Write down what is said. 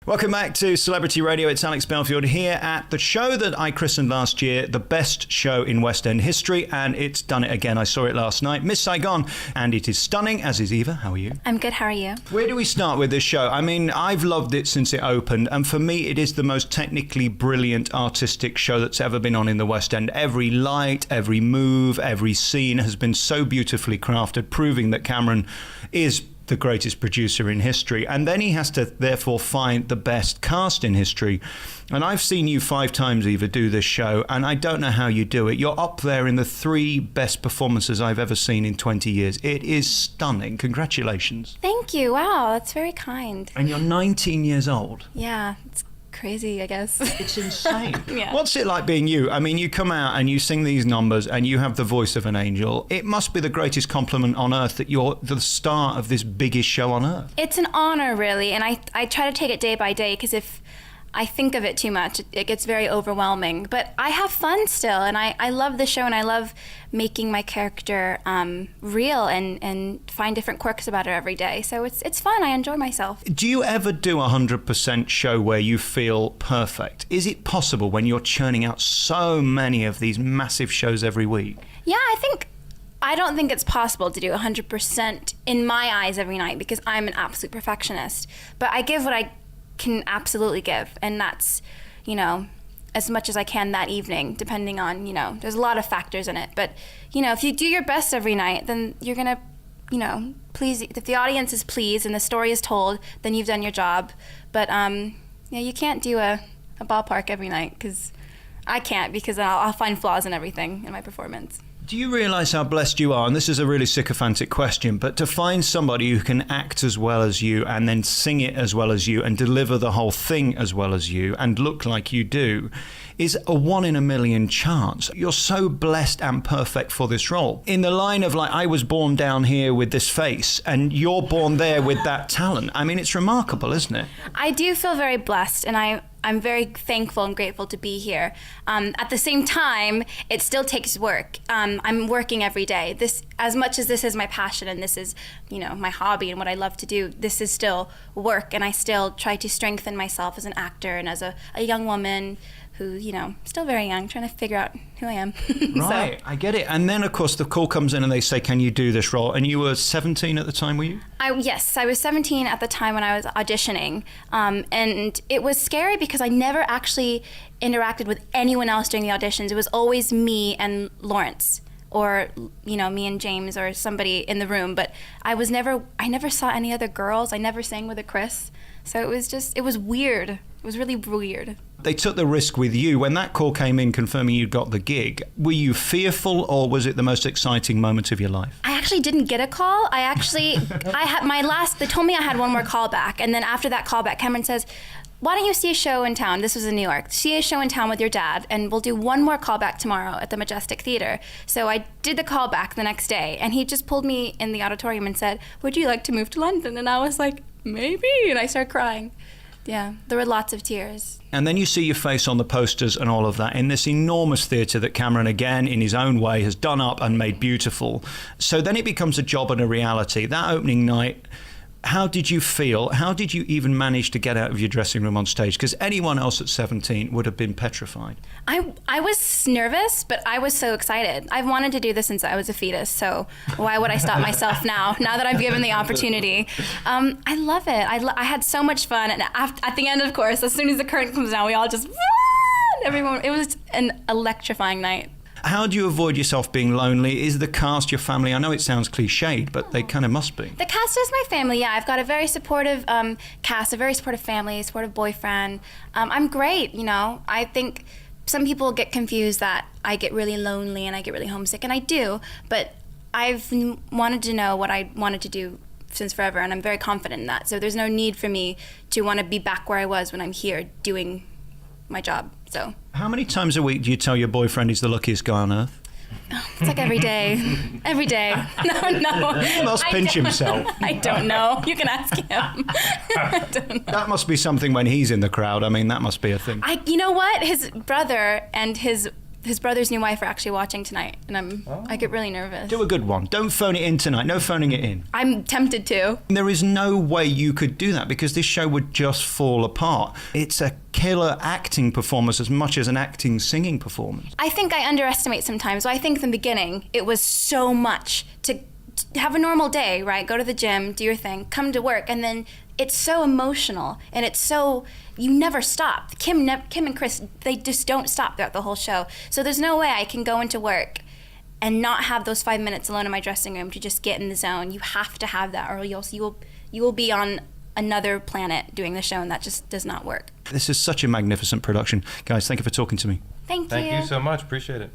Welcome back to Celebrity Radio. It's Alex Belfield here at the show that I christened last year, the best show in West End history, and it's done it again. I saw it last night, Miss Saigon, and it is stunning, as is Eva. How are you? I'm good, how are you? Where do we start with this show? I mean, I've loved it since it opened, and for me, it is the most technically brilliant artistic show that's ever been on in the West End. Every light, every move, every scene has been so beautifully crafted, proving that Cameron is the greatest producer in history, and then he has to therefore find the best cast in history. And I've seen you 5 times, Eva, do this show, and I don't know how you do it. You're up there in the 3 best performances I've ever seen in 20 years. It is stunning. Congratulations. Thank you. Wow, that's very kind. And you're 19 years old. Yeah, it's crazy, I guess. It's insane. Yeah. What's it like being you? I mean, you come out and you sing these numbers and you have the voice of an angel. It must be the greatest compliment on earth that you're the star of this biggest show on earth. It's an honor, really, and I try to take it day by day, because if I think of it too much, it gets very overwhelming. But I have fun still, and I love the show, and I love making my character real and find different quirks about her every day. So it's fun. I enjoy myself. Do you ever do a 100% show where you feel perfect? Is it possible when you're churning out so many of these massive shows every week? Yeah, I don't think it's possible to do 100% in my eyes every night, because I'm an absolute perfectionist. But I give what I can absolutely give, and that's, as much as I can that evening, depending on, there's a lot of factors in it. But, if you do your best every night, then you're gonna, please, if the audience is pleased and the story is told, then you've done your job. But, you can't do a ballpark every night, because I can't, because I'll find flaws in everything in my performance. Do you realise how blessed you are? And this is a really sycophantic question, but to find somebody who can act as well as you and then sing it as well as you and deliver the whole thing as well as you and look like you do is a 1 in a million chance. You're so blessed and perfect for this role. In the line of I was born down here with this face and you're born there with that talent. I mean, it's remarkable, isn't it? I do feel very blessed, and I'm very thankful and grateful to be here. At the same time, it still takes work. I'm working every day. This, as much as this is my passion and this is, my hobby and what I love to do, this is still work, and I still try to strengthen myself as an actor and as a young woman who, still very young, trying to figure out who I am. Right, I get it. And then, of course, the call comes in and they say, can you do this role? And you were 17 at the time, were you? Yes, I was 17 at the time when I was auditioning. And it was scary because I never actually interacted with anyone else during the auditions. It was always me and Lawrence, or, me and James or somebody in the room. But I never saw any other girls. I never sang with a Chris. So it was weird. It was really weird. They took the risk with you. When that call came in confirming you got the gig, were you fearful, or was it the most exciting moment of your life? I actually didn't get a call. they told me I had one more call back. And then after that call back, Cameron says, why don't you see a show in town? This was in New York. See a show in town with your dad, and we'll do one more call back tomorrow at the Majestic Theater. So I did the call back the next day, and he just pulled me in the auditorium and said, would you like to move to London? And I was like, maybe. And I started crying. Yeah, there were lots of tears. And then you see your face on the posters and all of that in this enormous theatre that Cameron, again, in his own way, has done up and made beautiful. So then it becomes a job and a reality. That opening night, how did you feel? How did you even manage to get out of your dressing room on stage? Because anyone else at 17 would have been petrified. I was nervous, but I was so excited. I've wanted to do this since I was a fetus, so why would I stop myself now that I've given the opportunity? I love it. I had so much fun, and at the end, of course, as soon as the curtain comes down, we all just run! Everyone. It was an electrifying night. How do you avoid yourself being lonely? Is the cast your family? I know it sounds cliched, but they kind of must be. The cast is my family, yeah. I've got a very supportive cast, a very supportive family, a supportive boyfriend. I'm great, I think some people get confused that I get really lonely and I get really homesick, and I do, but I've wanted to know what I wanted to do since forever, and I'm very confident in that. So there's no need for me to want to be back where I was when I'm here doing my job. So how many times a week do you tell your boyfriend he's the luckiest guy on earth? Oh, it's like every day. Every day. No. He must pinch himself. I don't know. You can ask him. I don't know. That must be something when he's in the crowd. I mean, that must be a thing. You know what? His brother and his his brother's new wife are actually watching tonight, and I get really nervous. Do a good one. Don't phone it in tonight. No phoning it in. I'm tempted to. There is no way you could do that because this show would just fall apart. It's a killer acting performance as much as an acting singing performance. I think I underestimate sometimes. So I think in the beginning it was so much to have a normal day, right? Go to the gym, do your thing, come to work, and then it's so emotional and it's so, you never stop. Kim and Chris, they just don't stop throughout the whole show. So there's no way I can go into work and not have those 5 minutes alone in my dressing room to just get in the zone. You have to have that, or you will be on another planet doing the show, and that just does not work. This is such a magnificent production. Guys, thank you for talking to me. Thank you. Thank you so much. Appreciate it.